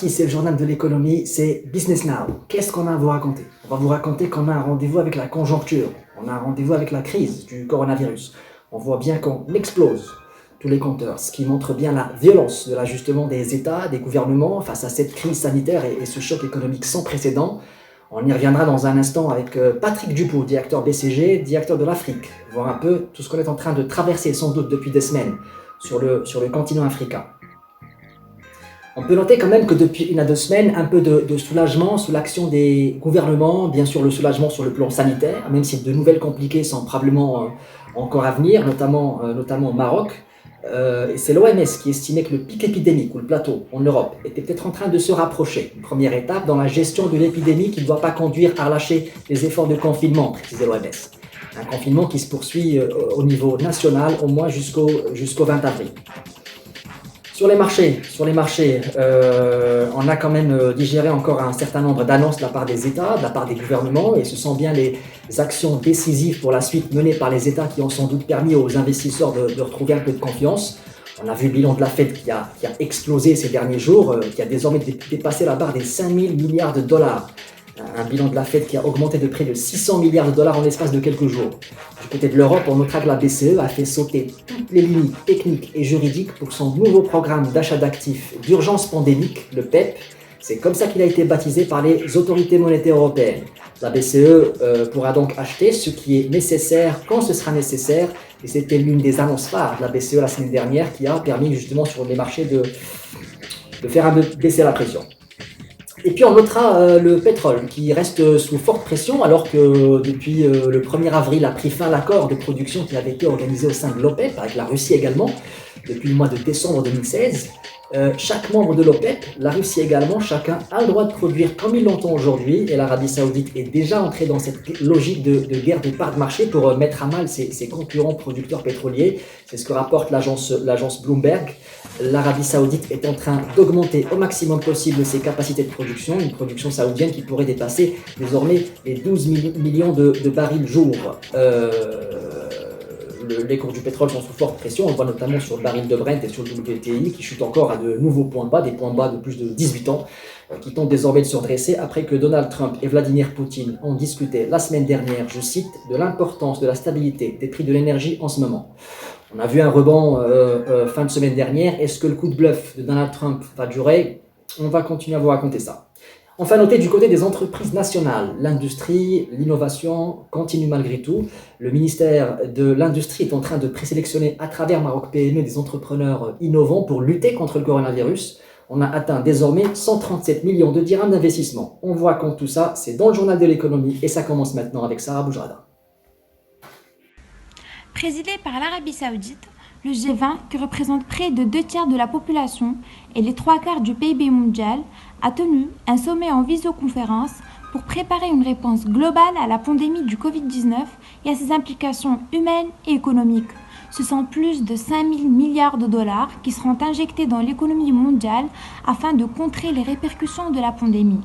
parti, c'est le journal de l'économie, c'est Business Now. Qu'est-ce qu'on a à vous raconter? On va vous raconter qu'on a un rendez-vous avec la conjoncture, on a un rendez-vous avec la crise du coronavirus. On voit bien qu'on explose tous les compteurs, ce qui montre bien la violence de l'ajustement des États, des gouvernements face à cette crise sanitaire et ce choc économique sans précédent. On y reviendra dans un instant avec Patrick Dupeau, directeur BCG, directeur de l'Afrique, voir un peu tout ce qu'on est en train de traverser sans doute depuis des semaines sur le continent africain. On peut noter quand même que depuis 1 à 2 semaines, un peu de soulagement sous l'action des gouvernements, bien sûr le soulagement sur le plan sanitaire, même si de nouvelles compliquées sont probablement encore à venir, notamment au Maroc. Et c'est l'OMS qui estimait que le pic épidémique ou le plateau en Europe était peut-être en train de se rapprocher. Une première étape dans la gestion de l'épidémie qui ne doit pas conduire à relâcher les efforts de confinement, précisait l'OMS. Un confinement qui se poursuit au niveau national au moins jusqu'au 20 avril. Sur les marchés, on a quand même digéré encore un certain nombre d'annonces de la part des États, de la part des gouvernements, et ce sont bien les actions décisives pour la suite menées par les États qui ont sans doute permis aux investisseurs de retrouver un peu de confiance. On a vu le bilan de la Fed qui a explosé ces derniers jours, qui a désormais dépassé la barre des 5 000 milliards de dollars. Un bilan de la Fed qui a augmenté de près de 600 milliards de dollars en l'espace de quelques jours. Du côté de l'Europe, on notera que la BCE a fait sauter toutes les limites techniques et juridiques pour son nouveau programme d'achat d'actifs d'urgence pandémique, le PEP. C'est comme ça qu'il a été baptisé par les autorités monétaires européennes. La BCE pourra donc acheter ce qui est nécessaire quand ce sera nécessaire. Et c'était l'une des annonces phares de la BCE la semaine dernière qui a permis justement sur les marchés de faire un peu baisser la pression. Et puis on notera le pétrole qui reste sous forte pression alors que depuis le 1er avril a pris fin l'accord de production qui avait été organisé au sein de l'OPEP, avec la Russie également, depuis le mois de décembre 2016. Chaque membre de l'OPEP, la Russie également, chacun a le droit de produire comme il l'entend aujourd'hui et l'Arabie Saoudite est déjà entrée dans cette logique de guerre de parts de marché pour mettre à mal ses concurrents producteurs pétroliers. C'est ce que rapporte l'agence Bloomberg. L'Arabie Saoudite est en train d'augmenter au maximum possible ses capacités de production, une production saoudienne qui pourrait dépasser désormais les 12 millions de barils jour. Les cours du pétrole sont sous forte pression, on le voit notamment sur le baril de Brent et sur le WTI qui chutent encore à de nouveaux points bas, des points bas de plus de 18 ans, qui tentent désormais de se redresser après que Donald Trump et Vladimir Poutine ont discuté la semaine dernière, je cite, de l'importance de la stabilité des prix de l'énergie en ce moment. On a vu un rebond fin de semaine dernière. Est-ce que le coup de bluff de Donald Trump va durer? On va continuer à vous raconter ça. Enfin, notez du côté des entreprises nationales, l'industrie, l'innovation continue malgré tout. Le ministère de l'Industrie est en train de présélectionner à travers Maroc PME des entrepreneurs innovants pour lutter contre le coronavirus. On a atteint désormais 137 millions de dirhams d'investissement. On vous raconte tout ça, c'est dans le journal de l'économie et ça commence maintenant avec Sarah Boujrada. Présidé par l'Arabie Saoudite, le G20, qui représente près de 2/3 de la population et les 3/4 du PIB mondial, a tenu un sommet en visioconférence pour préparer une réponse globale à la pandémie du Covid-19 et à ses implications humaines et économiques. Ce sont plus de 5 000 milliards de dollars qui seront injectés dans l'économie mondiale afin de contrer les répercussions de la pandémie.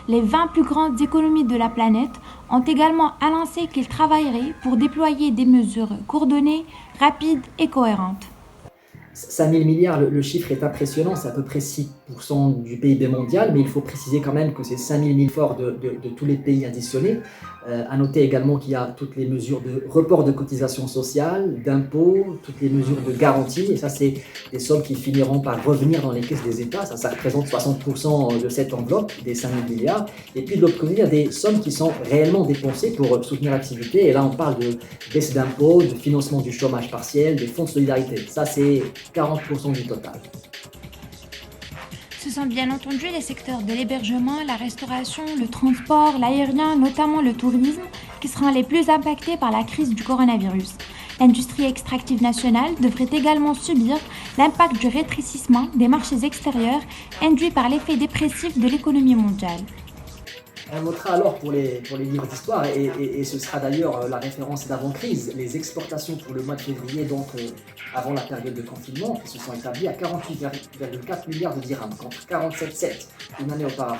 Les 20 plus grandes économies de la planète ont également annoncé qu'ils travailleraient pour déployer des mesures coordonnées, rapides et cohérentes. 5 000 milliards, le chiffre est impressionnant, c'est à peu près 6% du PIB mondial, mais il faut préciser quand même que c'est 5 000 milliards de tous les pays additionnés. À noter également qu'il y a toutes les mesures de report de cotisations sociales, d'impôts, toutes les mesures de garantie, et ça c'est des sommes qui finiront par revenir dans les caisses des États, ça représente 60% de cette enveloppe, des 5 000 milliards. Et puis de l'autre côté, il y a des sommes qui sont réellement dépensées pour soutenir l'activité, et là on parle de baisse d'impôts, de financement du chômage partiel, des fonds de solidarité, ça c'est 40% du total. Ce sont bien entendu les secteurs de l'hébergement, la restauration, le transport, l'aérien, notamment le tourisme, qui seront les plus impactés par la crise du coronavirus. L'industrie extractive nationale devrait également subir l'impact du rétrécissement des marchés extérieurs induit par l'effet dépressif de l'économie mondiale. On notera alors pour les livres d'histoire, et ce sera d'ailleurs la référence d'avant-crise, les exportations pour le mois de février, donc avant la période de confinement, qui se sont établies à 48,4 milliards de dirhams, contre 47,7 une année auparavant.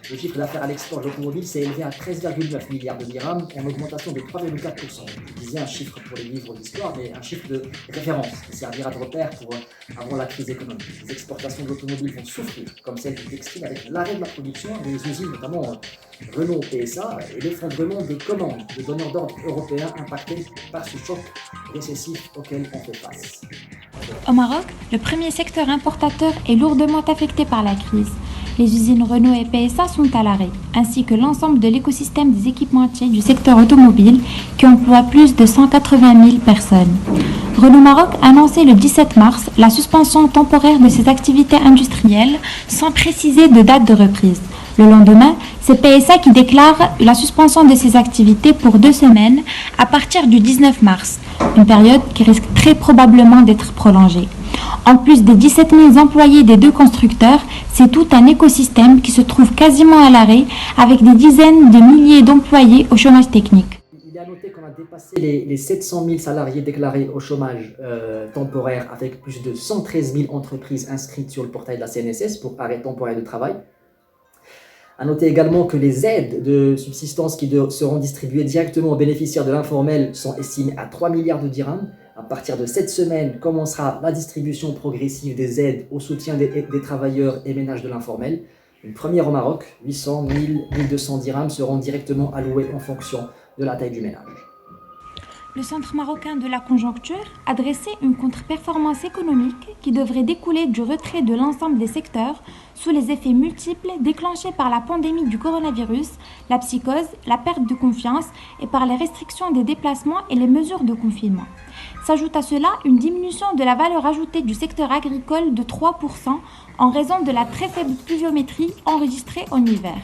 Le chiffre d'affaires à l'export de l'automobile s'est élevé à 13,9 milliards de dirhams, en augmentation de 3,4%. Je disais un chiffre pour les livres d'histoire, mais un chiffre de référence qui servira de repère pour avant la crise économique. Les exportations de l'automobile vont souffrir, comme celle du textile, avec l'arrêt de la production des usines, notamment Renault PSA, et l'effondrement des commandes de donneurs d'ordre européens impactés par ce choc récessif auquel on fait face. Au Maroc, le premier secteur importateur est lourdement affecté par la crise. Les usines Renault et PSA sont à l'arrêt, ainsi que l'ensemble de l'écosystème des équipementiers du secteur automobile qui emploie plus de 180 000 personnes. Renault Maroc a annoncé le 17 mars la suspension temporaire de ses activités industrielles sans préciser de date de reprise. Le lendemain, c'est PSA qui déclare la suspension de ses activités pour 2 semaines à partir du 19 mars, une période qui risque très probablement d'être prolongée. En plus des 17 000 employés des deux constructeurs, c'est tout un écosystème qui se trouve quasiment à l'arrêt, avec des dizaines de milliers d'employés au chômage technique. Il est à noter qu'on a dépassé les 700 000 salariés déclarés au chômage temporaire, avec plus de 113 000 entreprises inscrites sur le portail de la CNSS pour arrêt temporaire de travail. À noter également que les aides de subsistance qui seront distribuées directement aux bénéficiaires de l'informel sont estimées à 3 milliards de dirhams. À partir de cette semaine, commencera la distribution progressive des aides au soutien des travailleurs et ménages de l'informel. Une première au Maroc, 800, 1000, 1200 dirhams seront directement alloués en fonction de la taille du ménage. Le Centre marocain de la conjoncture a dressé une contre-performance économique qui devrait découler du retrait de l'ensemble des secteurs sous les effets multiples déclenchés par la pandémie du coronavirus, la psychose, la perte de confiance et par les restrictions des déplacements et les mesures de confinement. S'ajoute à cela une diminution de la valeur ajoutée du secteur agricole de 3% en raison de la très faible pluviométrie enregistrée en hiver.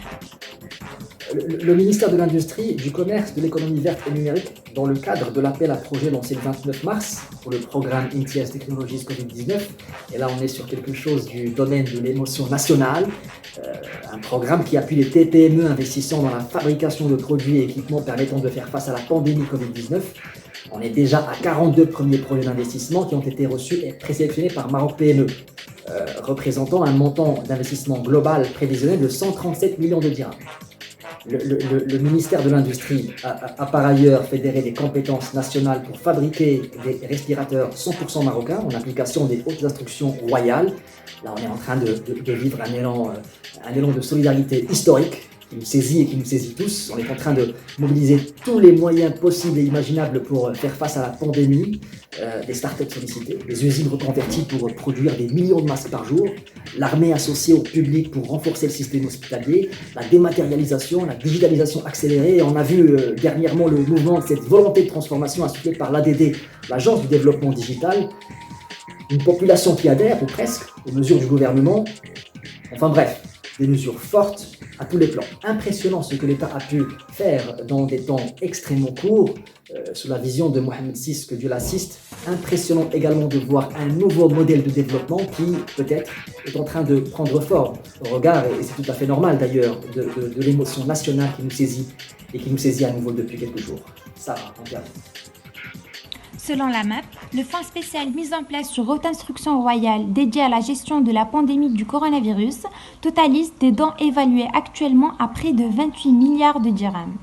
Le ministère de l'Industrie, du Commerce, de l'Économie verte et numérique, dans le cadre de l'appel à projet lancé le 29 mars pour le programme INTIAS Technologies Covid-19, et là on est sur quelque chose du domaine de l'émotion nationale, un programme qui appuie les TPME investissant dans la fabrication de produits et équipements permettant de faire face à la pandémie Covid-19. On est déjà à 42 premiers projets d'investissement qui ont été reçus et présélectionnés par Maroc PME, représentant un montant d'investissement global prévisionnel de 137 millions de dirhams. Le ministère de l'Industrie a par ailleurs fédéré des compétences nationales pour fabriquer des respirateurs 100% marocains en application des hautes instructions royales. Là, on est en train de vivre un élan de solidarité historique qui nous saisit et qui nous saisit tous. On est en train de mobiliser tous les moyens possibles et imaginables pour faire face à la pandémie, des startups sollicitées, des usines reconverties pour produire des millions de masques par jour, l'armée associée au public pour renforcer le système hospitalier, la dématérialisation, la digitalisation accélérée. Et on a vu dernièrement le mouvement de cette volonté de transformation insufflée par l'ADD, l'Agence du développement digital, une population qui adhère, ou presque, aux mesures du gouvernement. Enfin bref, des mesures fortes à tous les plans. Impressionnant ce que l'État a pu faire dans des temps extrêmement courts, sous la vision de Mohamed VI, que Dieu l'assiste. Impressionnant également de voir un nouveau modèle de développement qui, peut-être, est en train de prendre forme au regard, et c'est tout à fait normal d'ailleurs, de l'émotion nationale qui nous saisit, et qui nous saisit à nouveau depuis quelques jours. Ça, en termes. Selon la MAP, le fonds spécial mis en place sur haute instruction royale dédié à la gestion de la pandémie du coronavirus totalise des dons évalués actuellement à près de 28 milliards de dirhams.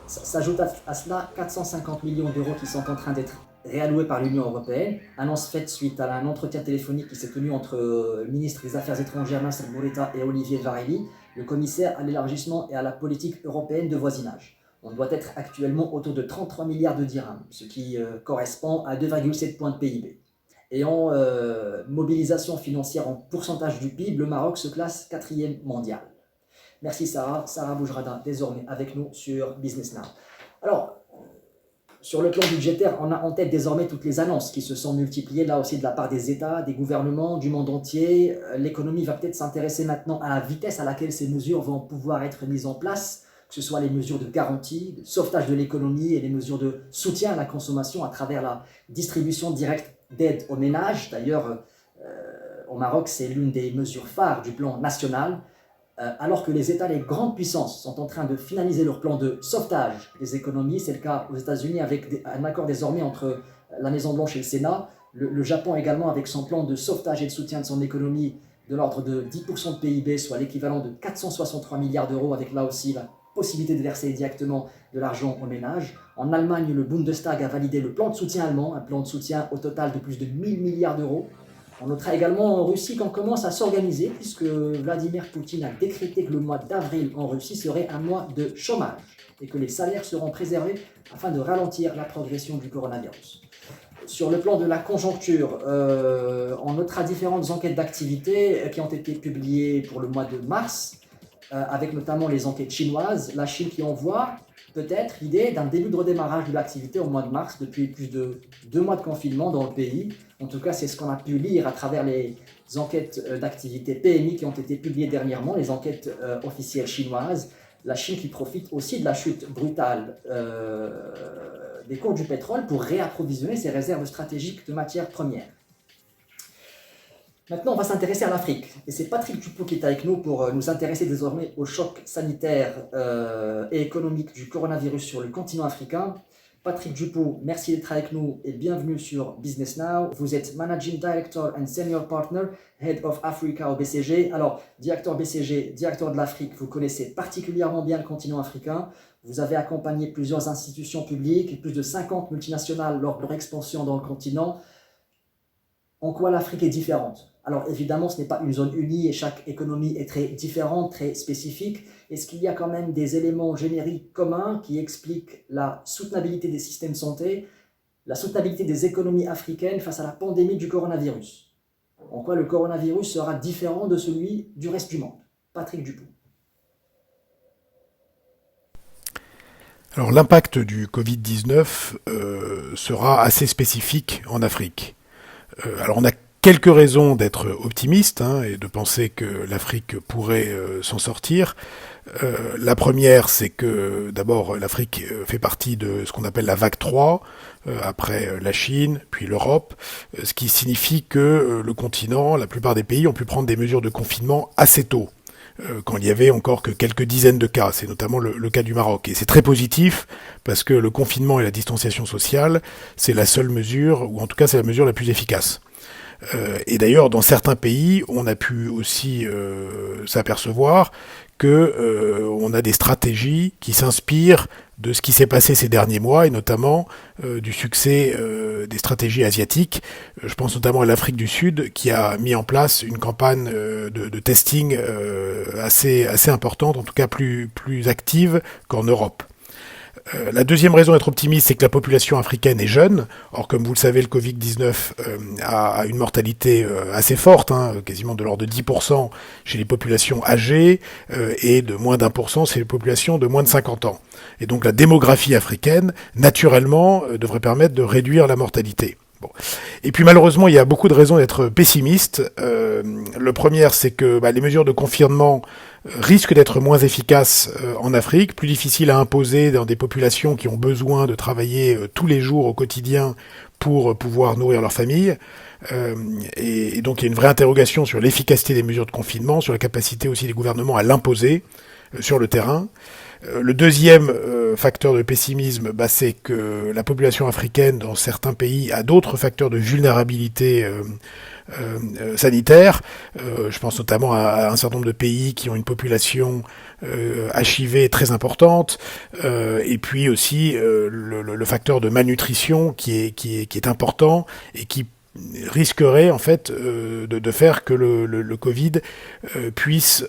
S'ajoute à cela 450 millions d'euros qui sont en train d'être réalloués par l'Union européenne. Annonce faite suite à un entretien téléphonique qui s'est tenu entre le ministre des Affaires étrangères Nasser Bourita et Olivier Varelli, le commissaire à l'élargissement et à la politique européenne de voisinage. On doit être actuellement autour de 33 milliards de dirhams, ce qui correspond à 2,7 points de PIB. Et en mobilisation financière en pourcentage du PIB, le Maroc se classe 4e mondial. Merci Sarah. Sarah Boujrada, désormais avec nous sur Business Now. Alors, sur le plan budgétaire, on a en tête désormais toutes les annonces qui se sont multipliées, là aussi de la part des États, des gouvernements, du monde entier. L'économie va peut-être s'intéresser maintenant à la vitesse à laquelle ces mesures vont pouvoir être mises en place, que ce soit les mesures de garantie, de sauvetage de l'économie et les mesures de soutien à la consommation à travers la distribution directe d'aide aux ménages. D'ailleurs, au Maroc, c'est l'une des mesures phares du plan national. Alors que les États, les grandes puissances, sont en train de finaliser leur plan de sauvetage des économies, c'est le cas aux États-Unis avec un accord désormais entre la Maison-Blanche et le Sénat, le Japon également avec son plan de sauvetage et de soutien de son économie de l'ordre de 10% de PIB, soit l'équivalent de 463 milliards d'euros, avec là aussi la possibilité de verser directement de l'argent aux ménages. En Allemagne, le Bundestag a validé le plan de soutien allemand, un plan de soutien au total de plus de 1000 milliards d'euros. On notera également en Russie qu'on commence à s'organiser, puisque Vladimir Poutine a décrété que le mois d'avril en Russie serait un mois de chômage et que les salaires seront préservés afin de ralentir la progression du coronavirus. Sur le plan de la conjoncture, on notera différentes enquêtes d'activité qui ont été publiées pour le mois de mars, avec notamment les enquêtes chinoises. La Chine qui envoie peut-être l'idée d'un début de redémarrage de l'activité au mois de mars, depuis plus de 2 mois de confinement dans le pays. En tout cas, c'est ce qu'on a pu lire à travers les enquêtes d'activité PMI qui ont été publiées dernièrement, les enquêtes officielles chinoises. La Chine qui profite aussi de la chute brutale des cours du pétrole pour réapprovisionner ses réserves stratégiques de matières premières. Maintenant, on va s'intéresser à l'Afrique. Et c'est Patrick Dupont qui est avec nous pour nous intéresser désormais au choc sanitaire et économique du coronavirus sur le continent africain. Patrick Dupont, merci d'être avec nous et bienvenue sur Business Now. Vous êtes Managing Director and Senior Partner, Head of Africa au BCG. Alors, directeur BCG, directeur de l'Afrique, vous connaissez particulièrement bien le continent africain. Vous avez accompagné plusieurs institutions publiques et plus de 50 multinationales lors de leur expansion dans le continent. En quoi l'Afrique est différente? Alors évidemment, ce n'est pas une zone unie et chaque économie est très différente, très spécifique. Est-ce qu'il y a quand même des éléments génériques communs qui expliquent la soutenabilité des systèmes de santé, la soutenabilité des économies africaines face à la pandémie du coronavirus? En quoi le coronavirus sera différent de celui du reste du monde? Patrick Dupont. Alors l'impact du Covid-19 sera assez spécifique en Afrique. Alors on a quelques raisons d'être optimiste et de penser que l'Afrique pourrait s'en sortir. La première, c'est que d'abord l'Afrique fait partie de ce qu'on appelle la vague 3, après la Chine, puis l'Europe, ce qui signifie que le continent, la plupart des pays ont pu prendre des mesures de confinement assez tôt, quand il y avait encore que quelques dizaines de cas. C'est notamment le cas du Maroc. Et c'est très positif parce que le confinement et la distanciation sociale, c'est la seule mesure, ou en tout cas c'est la mesure la plus efficace. Et d'ailleurs, dans certains pays, on a pu aussi s'apercevoir que on a des stratégies qui s'inspirent de ce qui s'est passé ces derniers mois, et notamment du succès des stratégies asiatiques. Je pense notamment à l'Afrique du Sud, qui a mis en place une campagne de testing assez importante, en tout cas plus active qu'en Europe. La deuxième raison d'être optimiste, c'est que la population africaine est jeune. Or, comme vous le savez, le Covid-19 a une mortalité assez forte, quasiment de l'ordre de 10% chez les populations âgées et de moins d'1% chez les populations de moins de 50 ans. Et donc la démographie africaine, naturellement, devrait permettre de réduire la mortalité. Bon. Et puis malheureusement, il y a beaucoup de raisons d'être pessimiste. Le premier, c'est que les mesures de confinement risquent d'être moins efficaces en Afrique, plus difficiles à imposer dans des populations qui ont besoin de travailler tous les jours au quotidien pour pouvoir nourrir leur famille. Et donc il y a une vraie interrogation sur l'efficacité des mesures de confinement, sur la capacité aussi des gouvernements à l'imposer sur le terrain. Le deuxième facteur de pessimisme, c'est que la population africaine dans certains pays a d'autres facteurs de vulnérabilité sanitaire. Je pense notamment à un certain nombre de pays qui ont une population HIV très importante, et puis aussi le facteur de malnutrition qui est important et qui risquerait en fait de faire que le Covid puisse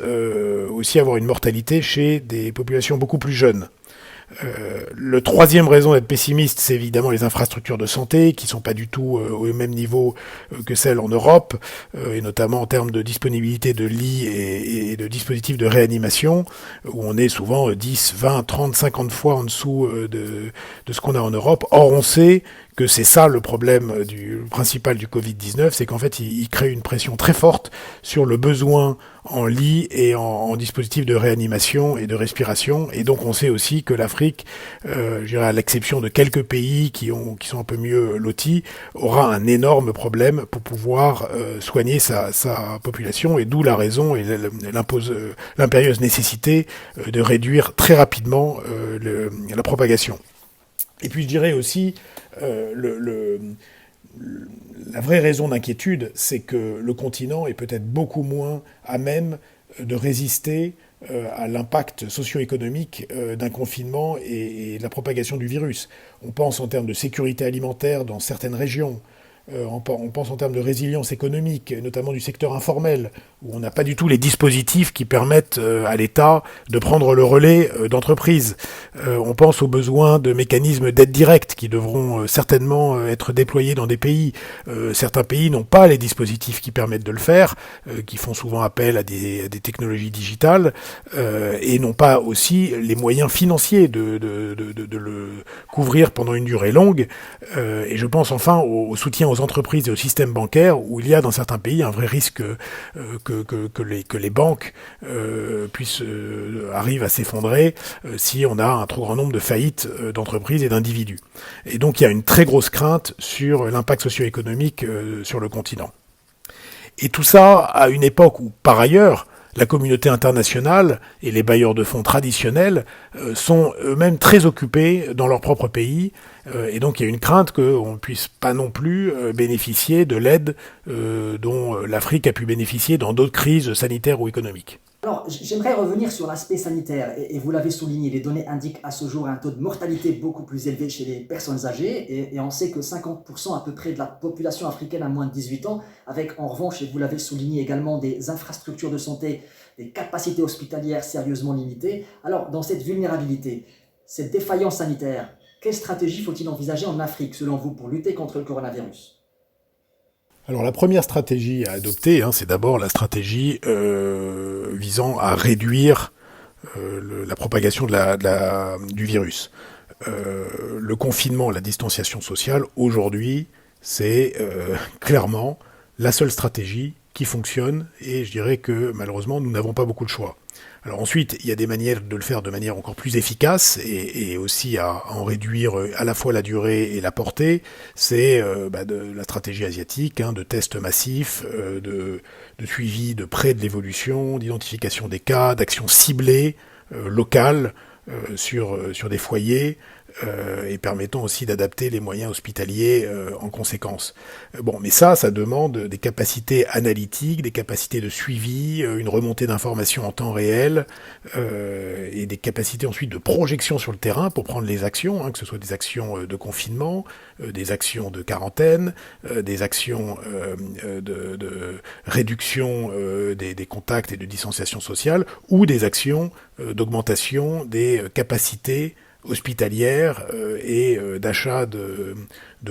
aussi avoir une mortalité chez des populations beaucoup plus jeunes. Le troisième raison d'être pessimiste, c'est évidemment les infrastructures de santé qui sont pas du tout au même niveau que celles en Europe, et notamment en termes de disponibilité de lits et de dispositifs de réanimation, où on est souvent 10, 20, 30, 50 fois en dessous de ce qu'on a en Europe. Or, on sait que c'est ça le problème principal du Covid-19, c'est qu'en fait, il crée une pression très forte sur le besoin en lits et en dispositifs de réanimation et de respiration. Et donc, on sait aussi que l'Afrique, je dirais à l'exception de quelques pays qui sont un peu mieux lotis, aura un énorme problème pour pouvoir soigner sa population, et d'où la raison et l'impérieuse nécessité de réduire très rapidement la propagation. Et puis je dirais aussi, la vraie raison d'inquiétude, c'est que le continent est peut-être beaucoup moins à même de résister à l'impact socio-économique d'un confinement et de la propagation du virus. On pense en termes de sécurité alimentaire dans certaines régions. On pense en termes de résilience économique, notamment du secteur informel, où on n'a pas du tout les dispositifs qui permettent à l'État de prendre le relais d'entreprises. On pense aux besoins de mécanismes d'aide directe qui devront certainement être déployés dans des pays. Certains pays n'ont pas les dispositifs qui permettent de le faire, qui font souvent appel à des technologies digitales, et n'ont pas aussi les moyens financiers de le couvrir pendant une durée longue. Et je pense enfin au soutien aux entreprises et au système bancaire, où il y a dans certains pays un vrai risque que les banques arrivent à s'effondrer si on a un trop grand nombre de faillites d'entreprises et d'individus. Et donc il y a une très grosse crainte sur l'impact socio-économique sur le continent. Et tout ça à une époque où, par ailleurs, la communauté internationale et les bailleurs de fonds traditionnels sont eux-mêmes très occupés dans leur propre pays, et donc il y a une crainte qu'on ne puisse pas non plus bénéficier de l'aide dont l'Afrique a pu bénéficier dans d'autres crises sanitaires ou économiques. Alors, j'aimerais revenir sur l'aspect sanitaire, et vous l'avez souligné, les données indiquent à ce jour un taux de mortalité beaucoup plus élevé chez les personnes âgées, et on sait que 50% à peu près de la population africaine a moins de 18 ans, avec en revanche, et vous l'avez souligné également, des infrastructures de santé, des capacités hospitalières sérieusement limitées. Alors, dans cette vulnérabilité, cette défaillance sanitaire, quelle stratégie faut-il envisager en Afrique, selon vous, pour lutter contre le coronavirus ? Alors la première stratégie à adopter, c'est d'abord la stratégie visant à réduire la propagation du virus. Le confinement, la distanciation sociale, aujourd'hui, c'est clairement la seule stratégie qui fonctionne, et je dirais que malheureusement, nous n'avons pas beaucoup de choix. Alors ensuite, il y a des manières de le faire de manière encore plus efficace et aussi à en réduire à la fois la durée et la portée. C'est de la stratégie asiatique, de tests massifs, de suivi de près de l'évolution, d'identification des cas, d'actions ciblées, locales, sur des foyers, et permettant aussi d'adapter les moyens hospitaliers en conséquence. Mais ça demande des capacités analytiques, des capacités de suivi, une remontée d'informations en temps réel, et des capacités ensuite de projection sur le terrain pour prendre les actions, que ce soit des actions de confinement, des actions de quarantaine, des actions de réduction des contacts et de distanciation sociale, ou des actions d'augmentation des capacités hospitalière et d'achat de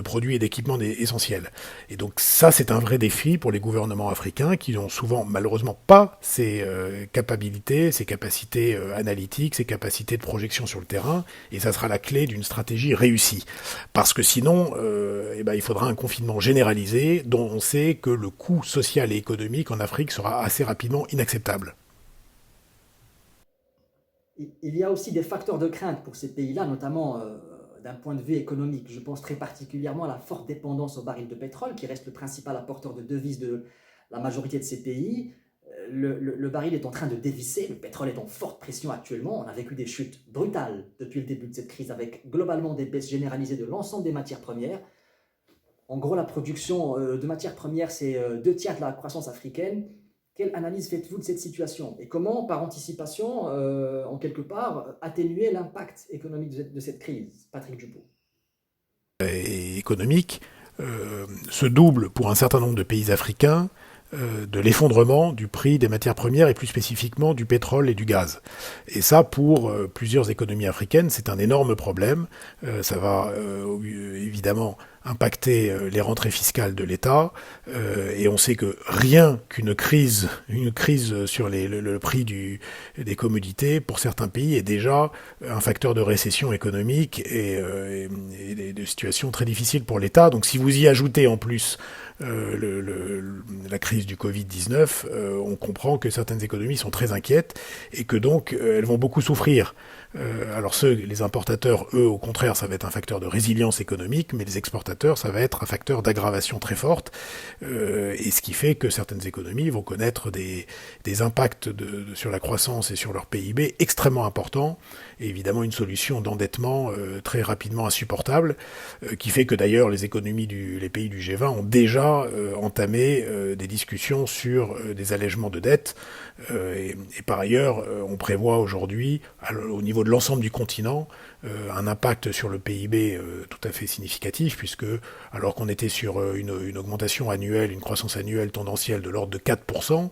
produits et d'équipements essentiels. Et donc ça, c'est un vrai défi pour les gouvernements africains qui n'ont souvent malheureusement pas ces capacités, ces capacités analytiques, ces capacités de projection sur le terrain, et ça sera la clé d'une stratégie réussie. Parce que sinon, il faudra un confinement généralisé dont on sait que le coût social et économique en Afrique sera assez rapidement inacceptable. Il y a aussi des facteurs de crainte pour ces pays-là, notamment d'un point de vue économique. Je pense très particulièrement à la forte dépendance au baril de pétrole, qui reste le principal apporteur de devises de la majorité de ces pays. Le baril est en train de dévisser, le pétrole est en forte pression actuellement. On a vécu des chutes brutales depuis le début de cette crise, avec globalement des baisses généralisées de l'ensemble des matières premières. En gros, la production de matières premières, c'est 2/3 de la croissance africaine. Quelle analyse faites-vous de cette situation? Et comment, par anticipation, en quelque part, atténuer l'impact économique de cette crise? Patrick Dupont. Et économique se double pour un certain nombre de pays africains de l'effondrement du prix des matières premières et plus spécifiquement du pétrole et du gaz. Et ça, pour plusieurs économies africaines, c'est un énorme problème. Ça va évidemment impacter les rentrées fiscales de l'État, et on sait que rien qu'une crise, sur le prix des commodités pour certains pays est déjà un facteur de récession économique et de situation très difficile pour l'État. Donc si vous y ajoutez en plus la crise du Covid-19, on comprend que certaines économies sont très inquiètes et que donc elles vont beaucoup souffrir. Alors les importateurs, eux, au contraire, ça va être un facteur de résilience économique, mais les exportateurs, ça va être un facteur d'aggravation très forte, et ce qui fait que certaines économies vont connaître des impacts sur la croissance et sur leur PIB extrêmement importants, et évidemment une solution d'endettement très rapidement insupportable, qui fait que d'ailleurs les pays du G20 ont déjà entamé des discussions sur des allègements de dettes, et par ailleurs, on prévoit aujourd'hui, au niveau de l'ensemble du continent, un impact sur le PIB tout à fait significatif, puisque alors qu'on était sur une augmentation annuelle, une croissance annuelle tendancielle de l'ordre de 4%,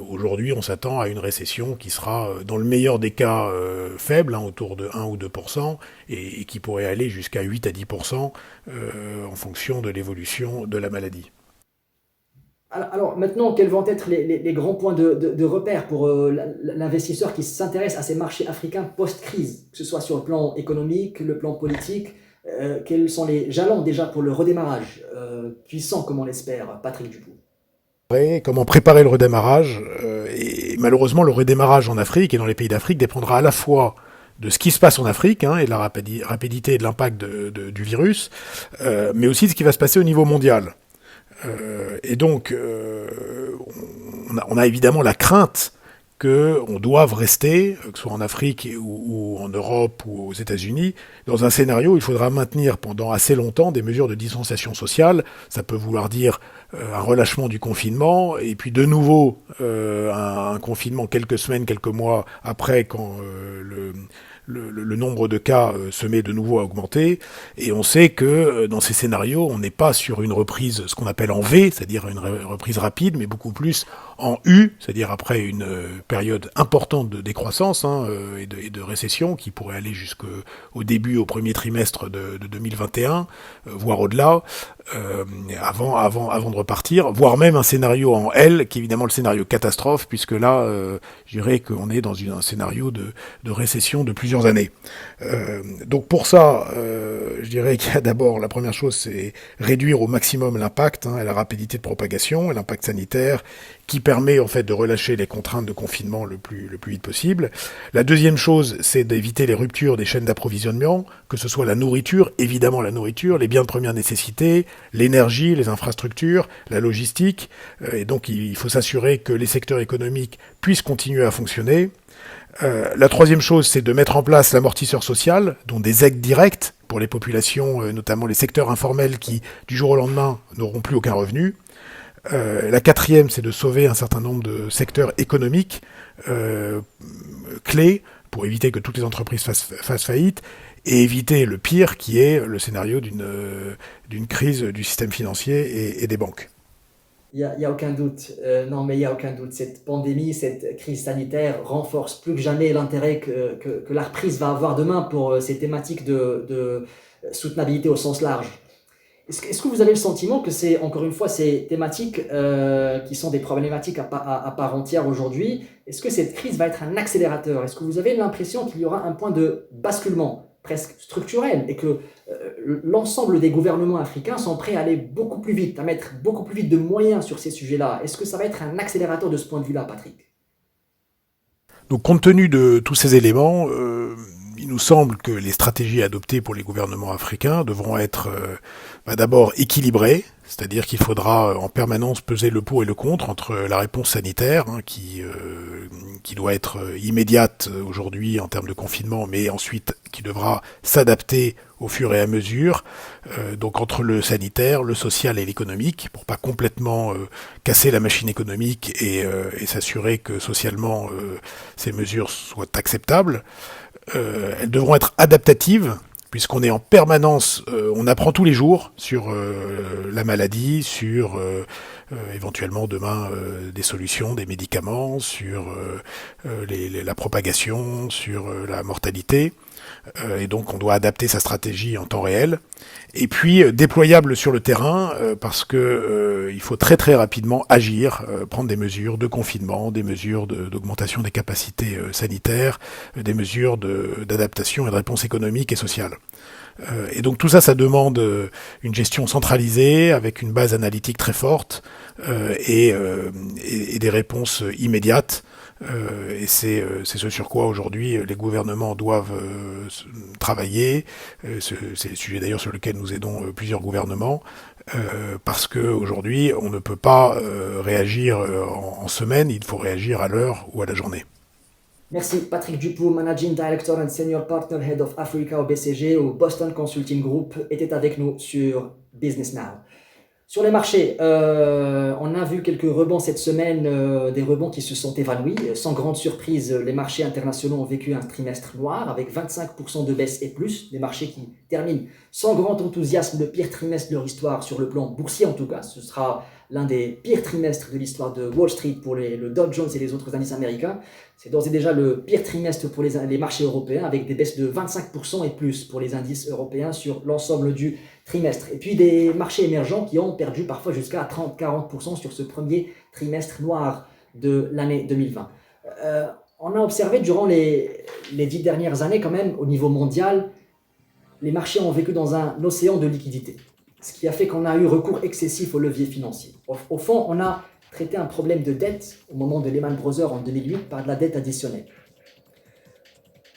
aujourd'hui on s'attend à une récession qui sera, dans le meilleur des cas, faible, autour de 1 ou 2%, et qui pourrait aller jusqu'à 8 à 10% en fonction de l'évolution de la maladie. Alors maintenant, quels vont être les grands points de repère pour l'investisseur qui s'intéresse à ces marchés africains post-crise, que ce soit sur le plan économique, le plan politique, quels sont les jalons déjà pour le redémarrage puissant, comme on l'espère, Patrick Dupout? Comment préparer le redémarrage, et malheureusement le redémarrage en Afrique et dans les pays d'Afrique dépendra à la fois de ce qui se passe en Afrique, et de la rapidité et de l'impact du virus, mais aussi de ce qui va se passer au niveau mondial. Et donc, on a évidemment la crainte qu'on doive rester, que ce soit en Afrique ou en Europe ou aux États-Unis, dans un scénario où il faudra maintenir pendant assez longtemps des mesures de distanciation sociale. Ça peut vouloir dire un relâchement du confinement, et puis de nouveau un confinement quelques semaines, quelques mois après, quand le nombre de cas se met de nouveau à augmenter, et on sait que dans ces scénarios, on n'est pas sur une reprise, ce qu'on appelle en V, c'est-à-dire une reprise rapide, mais beaucoup plus en U, c'est-à-dire après une période importante de décroissance et de récession qui pourrait aller au premier trimestre de 2021, voire au-delà, avant de repartir, voire même un scénario en L, qui est évidemment le scénario catastrophe, puisque là, je dirais qu'on est dans un scénario de récession de plusieurs années. Donc pour ça, je dirais qu'il y a d'abord, la première chose, c'est réduire au maximum l'impact, et la rapidité de propagation, et l'impact sanitaire, qui permet en fait de relâcher les contraintes de confinement le plus vite possible. La deuxième chose, c'est d'éviter les ruptures des chaînes d'approvisionnement, que ce soit la nourriture, évidemment la nourriture, les biens de première nécessité, l'énergie, les infrastructures, la logistique, et donc il faut s'assurer que les secteurs économiques puissent continuer à fonctionner. La troisième chose, c'est de mettre en place l'amortisseur social, dont des aides directes pour les populations, notamment les secteurs informels qui, du jour au lendemain, n'auront plus aucun revenu. La quatrième, c'est de sauver un certain nombre de secteurs économiques clés pour éviter que toutes les entreprises fassent faillite, et éviter le pire, qui est le scénario d'une crise du système financier et des banques. Il y a aucun doute. Non, mais il y a aucun doute. Cette pandémie, cette crise sanitaire renforce plus que jamais l'intérêt que la reprise va avoir demain pour ces thématiques de soutenabilité au sens large. Est-ce que vous avez le sentiment que c'est, encore une fois, ces thématiques qui sont des problématiques à part entière aujourd'hui, est-ce que cette crise va être un accélérateur? Est-ce que vous avez l'impression qu'il y aura un point de basculement presque structurel, et que l'ensemble des gouvernements africains sont prêts à aller beaucoup plus vite, à mettre beaucoup plus vite de moyens sur ces sujets-là? Est-ce que ça va être un accélérateur de ce point de vue-là, Patrick? Donc, compte tenu de tous ces éléments, il nous semble que les stratégies adoptées pour les gouvernements africains devront être d'abord équilibrées, c'est-à-dire qu'il faudra en permanence peser le pour et le contre entre la réponse sanitaire, qui doit être immédiate aujourd'hui en termes de confinement, mais ensuite qui devra s'adapter au fur et à mesure, donc entre le sanitaire, le social et l'économique, pour pas complètement casser la machine économique et s'assurer que socialement ces mesures soient acceptables. Elles devront être adaptatives, puisqu'on est en permanence, on apprend tous les jours sur la maladie, sur éventuellement demain des solutions, des médicaments, sur la propagation, sur la mortalité. et donc on doit adapter sa stratégie en temps réel. Et puis déployable sur le terrain, parce que il faut très très rapidement agir, prendre des mesures de confinement, des mesures d'augmentation des capacités sanitaires, des mesures d'adaptation et de réponse économique et sociale. Et donc tout ça, ça demande une gestion centralisée avec une base analytique très forte et des réponses immédiates. Et c'est ce sur quoi aujourd'hui les gouvernements doivent travailler. C'est le sujet d'ailleurs sur lequel nous aidons plusieurs gouvernements, parce que aujourd'hui on ne peut pas réagir en semaine, il faut réagir à l'heure ou à la journée. Merci Patrick Dupuis, Managing Director and Senior Partner Head of Africa au BCG, au Boston Consulting Group, était avec nous sur Business Now. Sur les marchés, on a vu quelques rebonds cette semaine, des rebonds qui se sont évanouis. Sans grande surprise, les marchés internationaux ont vécu un trimestre noir avec 25% de baisse et plus. Des marchés qui terminent sans grand enthousiasme le pire trimestre de leur histoire sur le plan boursier en tout cas. Ce sera l'un des pires trimestres de l'histoire de Wall Street pour le Dow Jones et les autres indices américains. C'est d'ores et déjà le pire trimestre pour les marchés européens avec des baisses de 25% et plus pour les indices européens sur l'ensemble du trimestre. Et puis des marchés émergents qui ont perdu parfois jusqu'à 30-40% sur ce premier trimestre noir de l'année 2020. On a observé durant les 10 dernières années quand même au niveau mondial, les marchés ont vécu dans un océan de liquidités. Ce qui a fait qu'on a eu recours excessif aux leviers financiers. Au fond, on a traité un problème de dette au moment de Lehman Brothers en 2008 par de la dette additionnelle.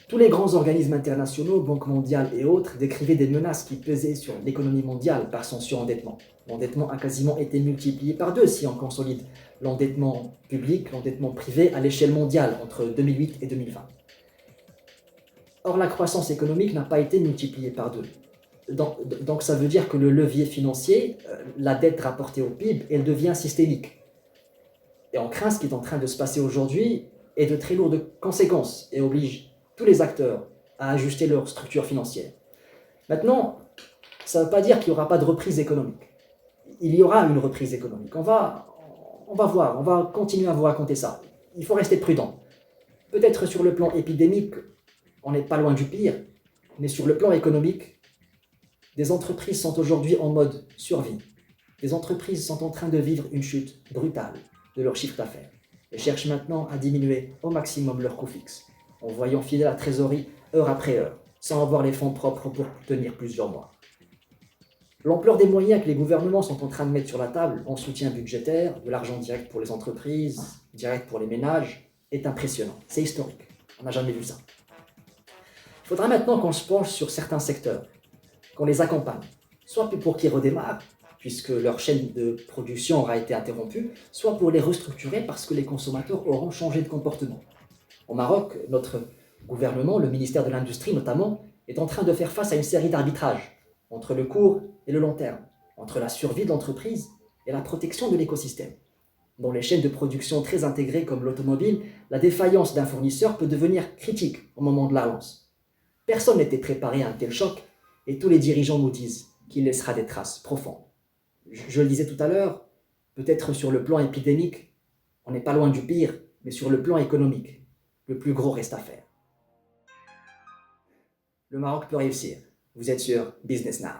Tous les grands organismes internationaux, Banque mondiale et autres, décrivaient des menaces qui pesaient sur l'économie mondiale par son surendettement. L'endettement a quasiment été multiplié par 2 si on consolide l'endettement public, l'endettement privé à l'échelle mondiale entre 2008 et 2020. Or, la croissance économique n'a pas été multipliée par 2. Donc ça veut dire que le levier financier, la dette rapportée au PIB, elle devient systémique. Et on craint ce qui est en train de se passer aujourd'hui est de très lourdes conséquences et oblige tous les acteurs à ajuster leur structure financière. Maintenant, ça ne veut pas dire qu'il n'y aura pas de reprise économique. Il y aura une reprise économique. On va voir, on va continuer à vous raconter ça. Il faut rester prudent. Peut-être sur le plan épidémique, on n'est pas loin du pire, mais sur le plan économique, des entreprises sont aujourd'hui en mode survie. Des entreprises sont en train de vivre une chute brutale de leur chiffre d'affaires et cherchent maintenant à diminuer au maximum leurs coûts fixes, en voyant filer la trésorerie heure après heure, sans avoir les fonds propres pour tenir plusieurs mois. L'ampleur des moyens que les gouvernements sont en train de mettre sur la table en soutien budgétaire, de l'argent direct pour les entreprises, direct pour les ménages, est impressionnant. C'est historique. On n'a jamais vu ça. Il faudra maintenant qu'on se penche sur certains secteurs, qu'on les accompagne, soit pour qu'ils redémarrent, puisque leur chaîne de production aura été interrompue, soit pour les restructurer parce que les consommateurs auront changé de comportement. Au Maroc, notre gouvernement, le ministère de l'Industrie notamment, est en train de faire face à une série d'arbitrages entre le court et le long terme, entre la survie de l'entreprise et la protection de l'écosystème. Dans les chaînes de production très intégrées comme l'automobile, la défaillance d'un fournisseur peut devenir critique au moment de la relance. Personne n'était préparé à un tel choc et tous les dirigeants nous disent qu'il laissera des traces profondes. Je le disais tout à l'heure, peut-être sur le plan épidémique, on n'est pas loin du pire, mais sur le plan économique, le plus gros reste à faire. Le Maroc peut réussir. Vous êtes sur Business Now.